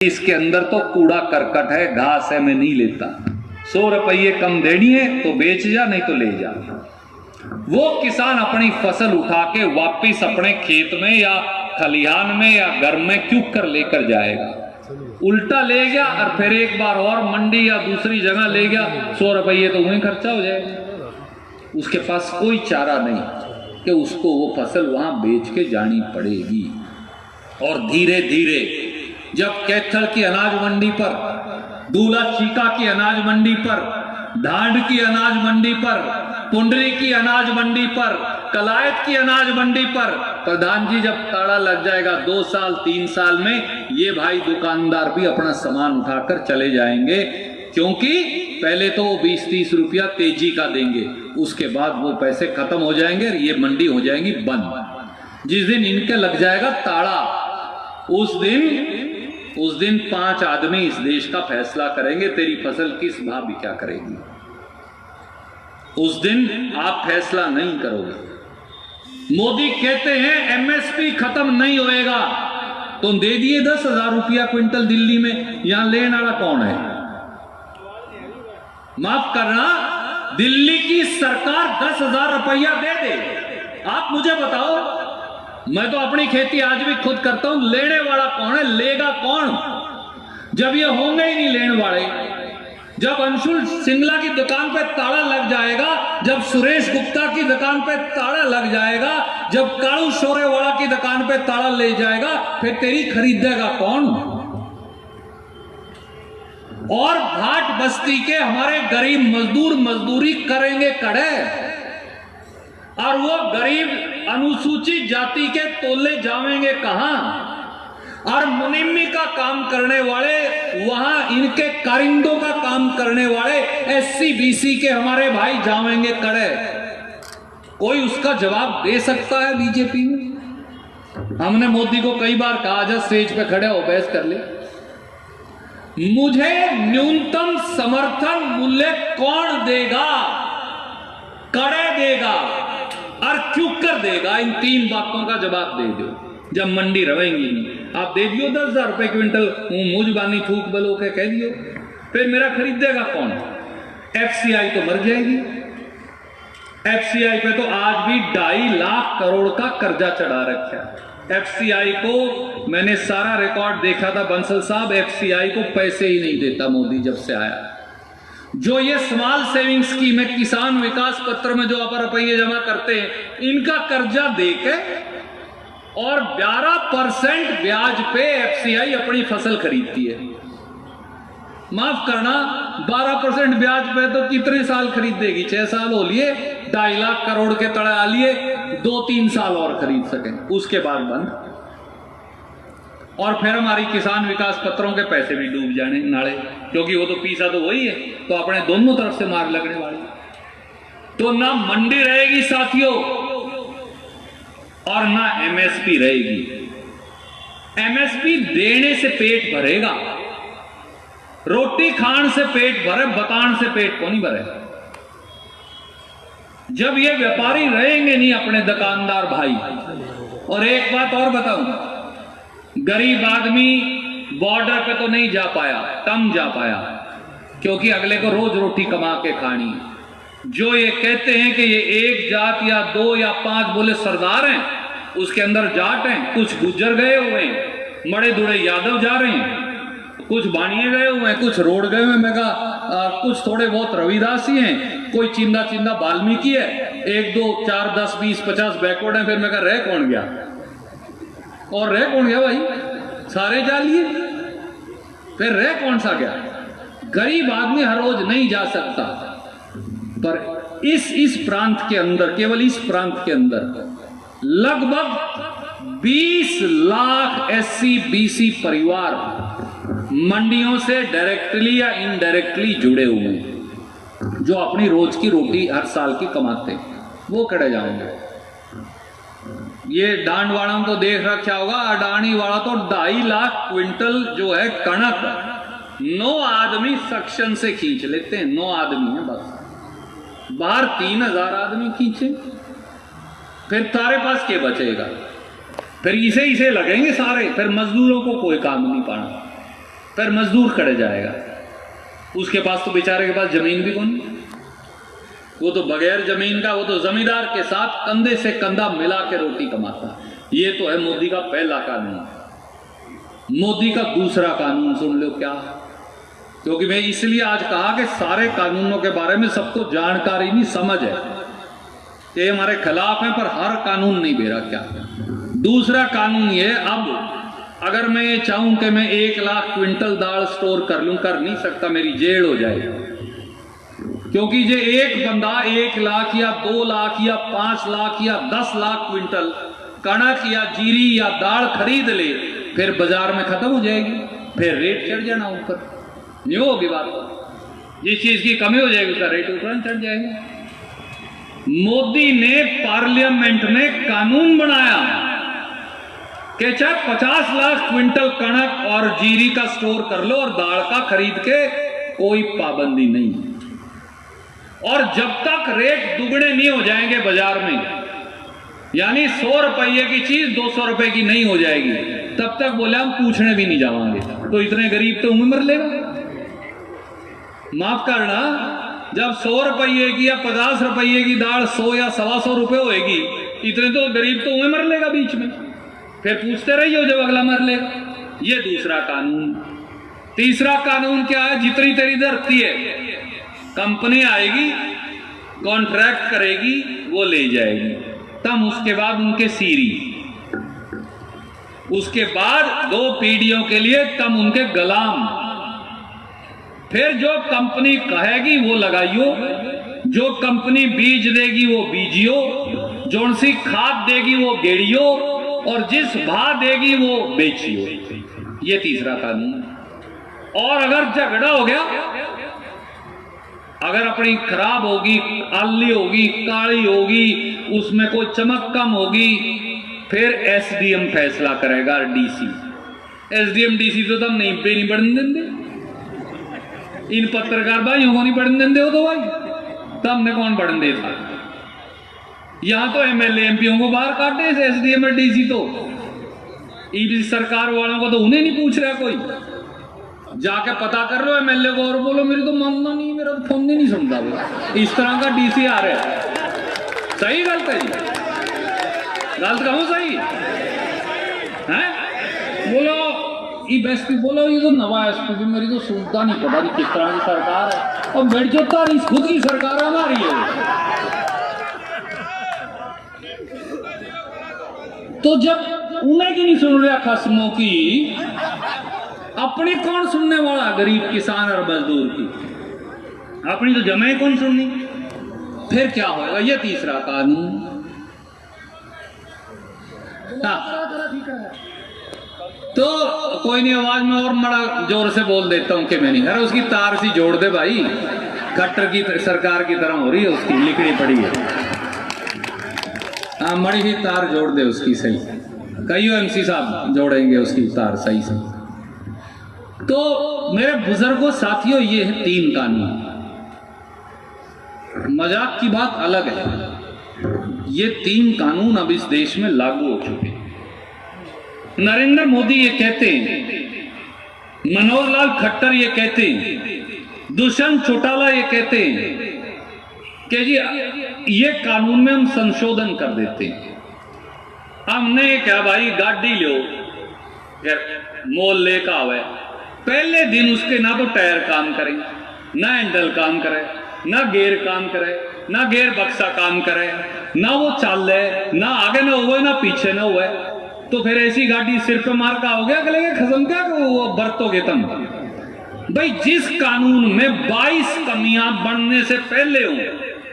इसके अंदर तो कूड़ा करकट है, घास है, मैं नहीं लेता। 100 रुपये कम देनी है तो बेच जा, नहीं तो ले जा। वो किसान अपनी फसल उठा के वापिस अपने खेत में या खलिहान में या घर में क्यों कर लेकर जाएगा? उल्टा ले गया और फिर एक बार और मंडी या दूसरी जगह ले गया, 100 रुपये तो वहीं खर्चा हो जाएगा। उसके पास कोई चारा नहीं कि उसको वो फसल वहां बेच के जानी पड़ेगी। और धीरे धीरे जब कैथल की अनाज मंडी पर, दूला चीका की अनाज मंडी पर, ढांड की अनाज मंडी पर, पुंडरी की अनाज मंडी पर, कलायत की अनाज मंडी पर प्रधान जी जब ताला लग जाएगा 2 साल 3 साल में, ये भाई दुकानदार भी अपना सामान उठाकर चले जाएंगे। क्योंकि पहले तो वो 20-30 रुपया तेजी का देंगे, उसके बाद वो पैसे खत्म हो जाएंगे और ये मंडी हो जाएगी बंद। जिस दिन इनके लग जाएगा ताला, उस दिन 5 आदमी इस देश का फैसला करेंगे तेरी फसल किस भाव बिका करेगी। उस दिन आप फैसला नहीं करोगे। मोदी कहते हैं एमएसपी खत्म नहीं होएगा, तो दे दिए 10,000 रुपया क्विंटल दिल्ली में, यहां लेने वाला कौन है? माफ करना, दिल्ली की सरकार 10,000 रुपया दे दे। आप मुझे बताओ, मैं तो अपनी खेती आज भी खुद करता हूं, लेने वाला कौन है? लेगा कौन? जब ये होंगे ही नहीं लेने वाले, जब अंशुल सिंगला की दुकान पे ताला लग जाएगा, जब सुरेश गुप्ता की दुकान पे ताला लग जाएगा, जब कालू शोरेवाला की दुकान पे ताला ले जाएगा, फिर तेरी खरीदेगा कौन? और घाट बस्ती के हमारे गरीब मजदूर मजदूरी करेंगे कड़े, और वो गरीब अनुसूचित जाति के तोले जावेंगे कहां? और मुनिम्मी का काम करने वाले, वहां इनके कारिंदों का काम करने वाले एससी बीसी के हमारे भाई जावेंगे कड़े। कोई उसका जवाब दे सकता है बीजेपी में? हमने मोदी को कई बार कहा, जब स्टेज पे खड़े हो बहस कर ले, मुझे न्यूनतम समर्थन मूल्य कौन देगा? कड़े देगा और क्यों कर देगा? इन 3 बातों का जवाब दे दो। जब मंडी रहेंगी नहीं, आप दे दियो 10,000 रुपए क्विंटल, मुझ बानी थूक बलो के कह दियो, फिर मेरा खरीदेगा कौन? एफसीआई तो मर जाएगी। एफसीआई पे तो आज भी 2.5 लाख करोड़ का कर्जा चढ़ा रखा है। एफसीआई को मैंने सारा रिकॉर्ड देखा था बंसल साहब, एफसीआई को पैसे ही नहीं देता मोदी जब से आया। जो ये स्मॉल सेविंग स्कीम है, किसान विकास पत्र में जो आप रुपये जमा करते हैं, इनका कर्जा देके और 12% ब्याज पे एफसीआई अपनी फसल खरीदती है। माफ करना, 12% ब्याज पे तो कितने साल खरीदेगी? 6 साल हो लिए, 2.5 लाख करोड़ के तड़े आ लिए, 2-3 साल और खरीद सकें, उसके बाद बंद। और फिर हमारी किसान विकास पत्रों के पैसे भी डूब जाने नाले, क्योंकि वो तो पीसा तो वही है, तो अपने दोनों तरफ से मार लगने वाली। तो ना मंडी रहेगी साथियों, और ना एमएसपी रहेगी। एमएसपी देने से पेट भरेगा, रोटी खान से पेट भरे, बतान से पेट को नहीं भरे। जब ये व्यापारी रहेंगे नहीं अपने दुकानदार भाई। और एक बात और बताऊं, गरीब आदमी बॉर्डर पे तो नहीं जा पाया, कम जा पाया, क्योंकि अगले को रोज रोटी कमा के खानी। जो ये कहते हैं कि ये एक जात या 2 या 5 बोले सरदार हैं, उसके अंदर जाट हैं, कुछ गुज्जर गए हुए हैं, मड़े दुड़े यादव जा रहे हैं, कुछ बानिए गए हुए हैं, कुछ रोड गए हुए हैं, मैं कहा कुछ थोड़े बहुत रविदासी हैं, कोई चिंदा चिंदा वाल्मीकि है, 1 2 4 10 20 50 बैकवर्ड है। फिर मैं कहा रह कौन गया? और रह कौन गया भाई? सारे जा लिए, फिर रह कौन सा गया? गरीब आदमी हर रोज नहीं जा सकता। पर इस प्रांत के अंदर, केवल इस प्रांत के अंदर लगभग 20 लाख एससी बीसी परिवार मंडियों से डायरेक्टली या इनडायरेक्टली जुड़े हुए हैं, जो अपनी रोज की रोटी हर साल की कमाते हैं। वो कड़े जाएंगे। ये डांड वाला तो देख रखा होगा, अडानी वाला तो 2.5 लाख क्विंटल जो है कणक 9 आदमी सक्शन से खींच लेते हैं। 9 आदमी है बस, बाहर 3,000 आदमी खींचे, फिर तारे पास के बचेगा? फिर इसे लगेंगे सारे, फिर मजदूरों को कोई काम नहीं पाना। फिर मजदूर करे जाएगा। उसके पास तो बेचारे के पास जमीन भी कौन, वो तो बगैर जमीन का, वो तो जमींदार के साथ कंधे से कंधा मिला के रोटी कमाता। ये तो है मोदी का पहला कानून। मोदी का दूसरा कानून सुन लो क्या, क्योंकि मैं इसलिए आज कहा कि सारे कानूनों के बारे में सबको जानकारी नहीं, समझ है कि हमारे खिलाफ है, पर हर कानून नहीं बेरा क्या। दूसरा कानून ये, अब अगर मैं ये चाहूं कि मैं 1 लाख क्विंटल दाल स्टोर कर लूं, कर नहीं सकता, मेरी जेल हो जाएगी। क्योंकि ये एक बंदा 1 लाख या 2 लाख या 5 लाख या 10 लाख क्विंटल कणक या जीरी या दाल खरीद ले, फिर बाजार में खत्म हो जाएगी, फिर रेट चढ़ जाना ऊपर। नहीं होगी बात, जिस चीज की कमी हो जाएगी उसका रेट ऊपर चढ़ जाएगा। मोदी ने पार्लियामेंट में कानून बनाया कि चाहे 50 लाख क्विंटल कणक और जीरी का स्टोर कर लो और दाल का खरीद के कोई पाबंदी नहीं। और जब तक रेट दुगने नहीं हो जाएंगे बाजार में, यानी 100 रुपये की चीज 200 रुपए की नहीं हो जाएगी, तब तक बोले हम पूछने भी नहीं जावांगे। तो इतने गरीब तो उम्र मर लेगा। माफ करना, जब 100 रुपये की या 50 रुपये की दाल 100 या 125 रुपए होएगी, इतने तो गरीब तो उम्र मर लेगा बीच में, फिर पूछते रहिए जब अगला मर लेगा। ये दूसरा कानून। तीसरा कानून क्या है, जितनी तेरी धरती है, कंपनी आएगी, कॉन्ट्रैक्ट करेगी, वो ले जाएगी, तब उसके बाद उनके सीरी, उसके बाद 2 पीढ़ियों के लिए तब उनके गुलाम। फिर जो कंपनी कहेगी वो लगाइयो, जो कंपनी बीज देगी वो बीजियो, जो सी खाद देगी वो गेड़ियो, और जिस भाव देगी वो बेचियो। ये तीसरा कानून। और अगर झगड़ा हो गया, अगर अपनी खराब होगी, आली होगी, काली होगी, उसमें कोई चमक कम होगी, फिर एसडीएम फैसला करेगा, डीसी। एसडीएम डीसी तो तब नहीं पे नहीं बढ़ने देंगे, इन पत्रकार भाइयों को नहीं बढ़ने देंगे हो तो भाई, तब ने कौन बढ़ने देता। यहां तो एमएलए एमपीओ को बाहर काटे एसडीएम और डीसी, तो सरकार वालों को तो उन्हें नहीं पूछ रहा कोई। जाके पता कर लो एमएलए को और बोलो मेरी तो मानना नहीं, मेरा तो फोन नहीं सुनता वो। इस तरह का डीसी आ रहा है। सही गलत है जी, गलत कहूं सही है? बोलो एसपी, बोलो ये तो नवा एसपी भी मेरी तो सुनता नहीं, पता नहीं किस तरह की सरकार है, और बैठ जाता रही खुद की सरकार हमारी है। तो जब उन्हें की नहीं सुन रहा खस्मों की, अपनी कौन सुनने वाला, गरीब किसान और मजदूर की? अपनी तो जमे कौन सुननी? फिर क्या होगा? ये तीसरा कानून। तो कोई नहीं, आवाज में और बड़ा जोर से बोल देता हूं कि मैं नहीं। अरे उसकी तार सी जोड़ दे भाई, खट्टर की सरकार की तरह हो रही है, उसकी लिकड़ी पड़ी है। हाँ, मड़ी ही तार जोड़ दे उसकी सही। कई एमसी साहब जोड़ेंगे उसकी तार सही से। तो मेरे बुजुर्गों साथियों, ये है 3 कानून। मजाक की बात अलग है, ये 3 कानून अब इस देश में लागू हो चुके हैं। नरेंद्र मोदी ये कहते हैं, मनोहर लाल खट्टर ये कहते हैं, दुष्यंत चौटाला ये कहते हैं कि जी ये कानून में हम संशोधन कर देते हैं। हमने क्या भाई, गाड़ी लो, मोल लेकर आवे, पहले दिन उसके ना तो टायर काम करे, ना हैंडल काम करे, ना गेयर काम करे, ना गेयर बक्सा काम करे, ना वो चाले, ना आगे ना हुए ना पीछे ना हुए, तो फिर ऐसी गाड़ी सिर पे मार का हो गया, गले खत्म क्या वो बरतोगे तुम? भाई जिस कानून में 22 कमियां बनने से पहले हो,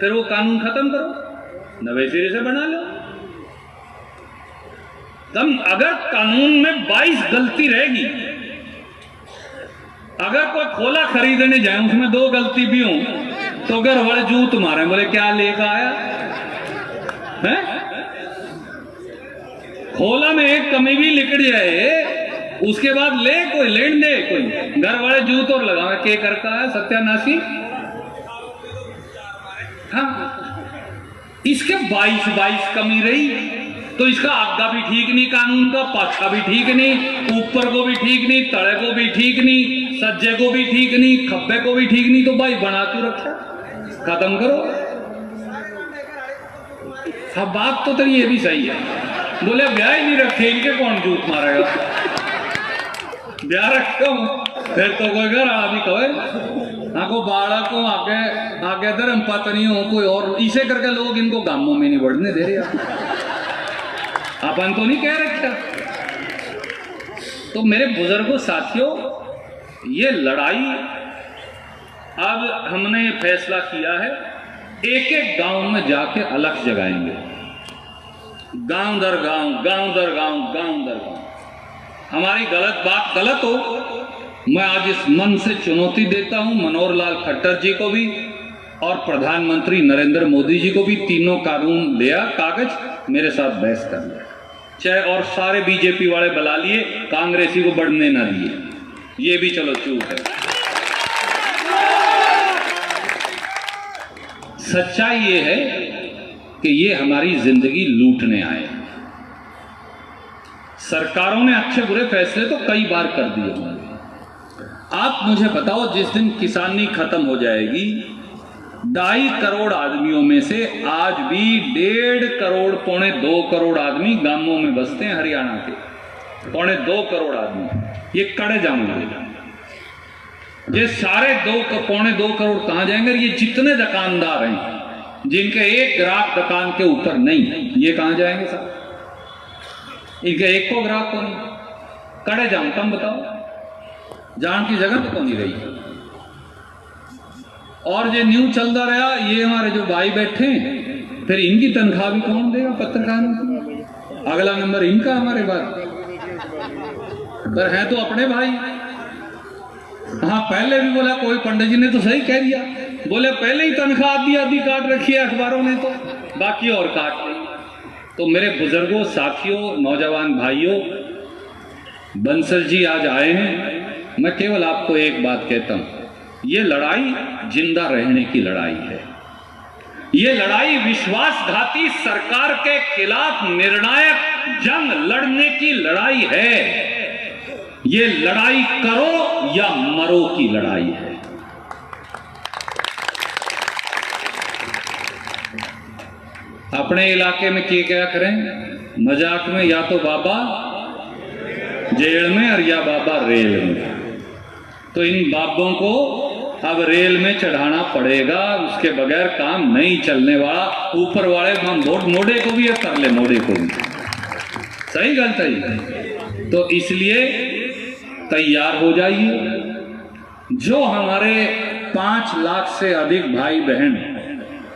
फिर वो कानून खत्म करो, नवे सिरे से बना लो। तुम अगर कानून में 22 गलती रहेगी, अगर कोई खोला खरीदने जाए उसमें 2 गलती भी हो, तो घर वाले जूत मारे, बोले क्या लेकर आया है? खोला में एक कमी भी लिख जाए, उसके बाद ले कोई लेन दे, कोई घर वाले जूत और लगावे के करता है सत्यानाशी। हाँ, इसके 22 कमी रही, तो इसका आगा भी ठीक नहीं, कानून का पाछा भी ठीक नहीं, ऊपर को भी ठीक नहीं, तले को भी ठीक नहीं, सज्जे को भी ठीक नहीं, खब्बे को भी ठीक नहीं, तो भाई बना क्यों रखा? खत्म करो। अब बात तो तेरी ये भी सही है, बोले ब्याह ही नहीं रखे, इनके कौन झूठ मारेगा? ब्याह रखो फिर तो कोई घर अभी कहे आको बाड़ा को आगे आगे धर्म पत्नी हो कोई और, इसे करके लोग इनको गांवों में नहीं बढ़ने दे रहे। अपन तो नहीं कह रखा। तो मेरे बुजुर्गों साथियों, ये लड़ाई अब हमने फैसला किया है, एक एक गांव में जाके अलग जगाएंगे, गांव दर गांव, गांव दर गांव, गांव दर गांव। हमारी गलत बात गलत हो, मैं आज इस मन से चुनौती देता हूं मनोहर लाल खट्टर जी को भी और प्रधानमंत्री नरेंद्र मोदी जी को भी, तीनों कानून लिया कागज, मेरे साथ बहस कर लिया, चाहे और सारे बीजेपी वाले बुला लिए, कांग्रेसी को बढ़ने ना दिए, ये भी चलो चूक है। सच्चाई ये है कि ये हमारी जिंदगी लूटने आए। सरकारों ने अच्छे बुरे फैसले तो कई बार कर दिए होंगे। आप मुझे बताओ, जिस दिन किसानी खत्म हो जाएगी, 2.5 करोड़ आदमियों में से आज भी 1.5 करोड़, 2.25 करोड़ आदमी गांवों में बसते हैं हरियाणा के, 2.25 करोड़ आदमी, ये कड़े जाएंगे। ये सारे 2.25 करोड़ कहां जाएंगे? ये जितने दुकानदार हैं जिनके एक ग्राहक दुकान के ऊपर नहीं, ये कहां जाएंगे साहब? इनके एक को ग्राहक को नहीं, कड़े जाऊं तुम बताओ, जान की जगह तो नहीं रही। और ये न्यू चलता रहा, ये हमारे जो भाई बैठे हैं, फिर इनकी तनख्वाह भी कौन देगा पत्रकारों की? अगला नंबर इनका हमारे बाद, पर है तो अपने भाई। हाँ, पहले भी बोला, कोई पंडित जी ने तो सही कह दिया, बोले पहले ही तनख्वाह आधी आधी काट रखी है अखबारों ने, तो बाकी और काट रही। तो मेरे बुजुर्गों, साथियों, नौजवान भाइयों, बंसल जी आज आए हैं, मैं केवल आपको एक बात कहता हूं, ये लड़ाई जिंदा रहने की लड़ाई है। ये लड़ाई विश्वासघाती सरकार के खिलाफ निर्णायक जंग लड़ने की लड़ाई है। ये लड़ाई करो या मरो की लड़ाई है। अपने इलाके में क्या करें मजाक में, या तो बाबा जेल में और या बाबा रेल में। तो इन बाबों को अब रेल में चढ़ाना पड़ेगा, उसके बगैर काम नहीं चलने वाला। ऊपर वाले हम मोड़े को भी कर ले, मोड़े को भी, सही गलत है। तो इसलिए तैयार हो जाइए। जो हमारे 5 लाख से अधिक भाई बहन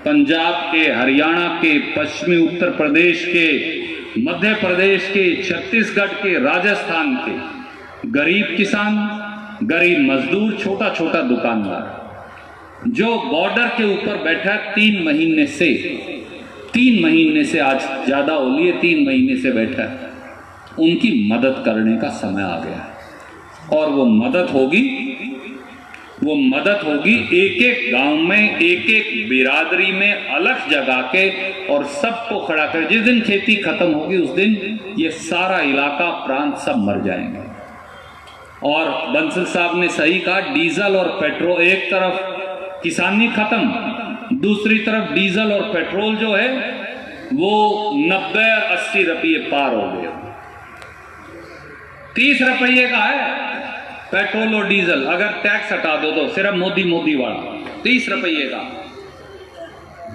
पंजाब के, हरियाणा के, पश्चिमी उत्तर प्रदेश के, मध्य प्रदेश के, छत्तीसगढ़ के, राजस्थान के, गरीब किसान, गरीब मजदूर, छोटा छोटा दुकानदार जो बॉर्डर के ऊपर बैठा 3 महीने से, आज ज्यादा हो लिए, 3 महीने से बैठा है, उनकी मदद करने का समय आ गया है। और वो मदद होगी एक एक गांव में, एक एक बिरादरी में अलग जगह के, और सबको खड़ा कर। जिस दिन खेती खत्म होगी उस दिन ये सारा इलाका, प्रांत सब मर जाएंगे। और बंसल साहब ने सही कहा, डीजल और पेट्रोल, एक तरफ किसानी खत्म, दूसरी तरफ डीजल और पेट्रोल जो है वो 90 और 80 रुपये पार हो गए। 30 रुपये का है पेट्रोल और डीजल, अगर टैक्स हटा दो तो सिर्फ मोदी वाला 30 रुपये का।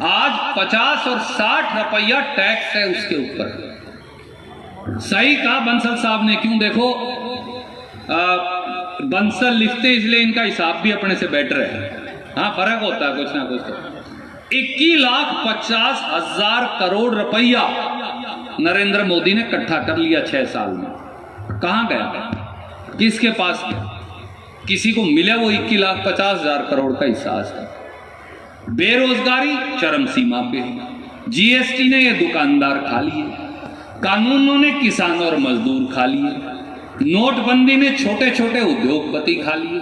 आज 50 और 60 रुपया टैक्स है उसके ऊपर। सही कहा बंसल साहब ने, क्यों? देखो बंसल लिखते इसलिए इनका हिसाब भी अपने से बेटर है। हाँ, फर्क होता है कुछ ना कुछ। तो 21,50,000 करोड़ रुपया नरेंद्र मोदी ने इकट्ठा कर लिया 6 साल में। कहां गया? किसके पास गया? किसी को मिला वो 21,50,000 करोड़ का हिस्सा है। बेरोजगारी चरम सीमा पे, जीएसटी ने ये दुकानदार खा लिए, कानूनों ने किसान और मजदूर खा लिए, नोटबंदी ने छोटे छोटे उद्योगपति खा लिए।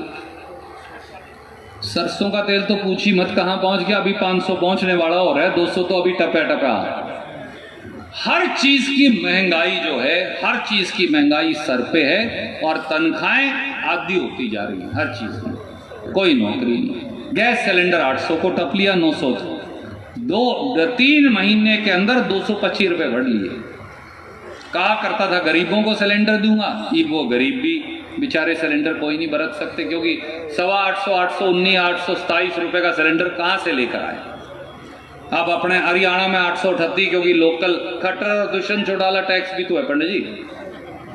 सरसों का तेल तो पूछी मत कहां पहुंच गया, अभी 500 पहुंचने वाला हो रहा है, 200 तो अभी टपा टपा। हर चीज की महंगाई जो है, हर चीज की महंगाई सर पे है और तनख्वाहें आधी होती जा रही हैं हर चीज में, कोई नौकरी नहीं। गैस सिलेंडर 800 को टप लिया, 900 3 महीने के अंदर 225 रुपए बढ़ लिए। कहा करता था गरीबों को सिलेंडर दूंगा, ये वो गरीब भी बेचारे सिलेंडर कोई नहीं बरत सकते, क्योंकि 850, 819, 827 रुपए का सिलेंडर कहाँ से लेकर आए। अब अपने हरियाणा में 838, क्योंकि लोकल खट्टर और दुष्यंत चौटाला टैक्स भी तो है पंडित जी,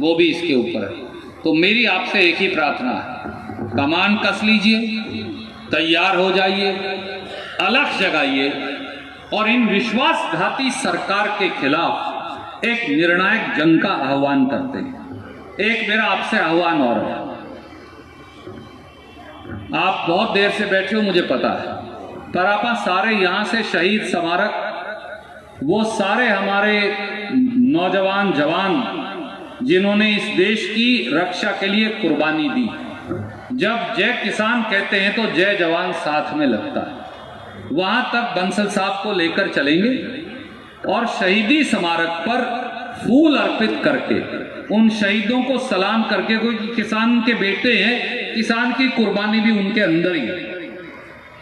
वो भी इसके ऊपर है। तो मेरी आपसे एक ही प्रार्थना है, कमान कस लीजिए, तैयार हो जाइए, अलख जगाइए और इन विश्वासघाती सरकार के खिलाफ एक निर्णायक जंग का आह्वान करते हैं। एक मेरा आपसे आह्वान और है, आप बहुत देर से बैठे हो मुझे पता है, पर आप सारे यहाँ से शहीद स्मारक, वो सारे हमारे नौजवान जवान जिन्होंने इस देश की रक्षा के लिए कुर्बानी दी, जब जय किसान कहते हैं तो जय जवान साथ में लगता है, वहां तक बंसल साहब को लेकर चलेंगे और शहीदी स्मारक पर फूल अर्पित करके उन शहीदों को सलाम करके, कोई किसान के बेटे हैं, किसान की कुर्बानी भी उनके अंदर ही है,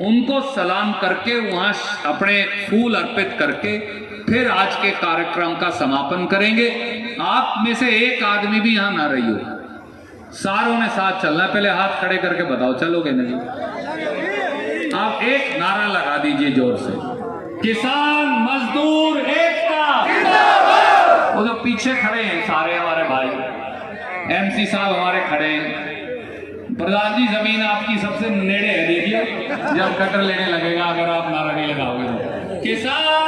उनको सलाम करके वहां अपने फूल अर्पित करके फिर आज के कार्यक्रम का समापन करेंगे। आप में से एक आदमी भी यहां ना रही हो, सारों ने साथ चलना। पहले हाथ खड़े करके बताओ, चलोगे नहीं? आप एक नारा लगा दीजिए जोर से, किसान मजदूर एकता। वो जो पीछे खड़े हैं सारे हमारे भाई, एमसी साहब हमारे खड़े हैं, प्रधान जी जमीन आपकी सबसे नेड़े है, देखिए जब कटर लेने लगेगा अगर आप नारा नहीं लगाओगे तो। किसान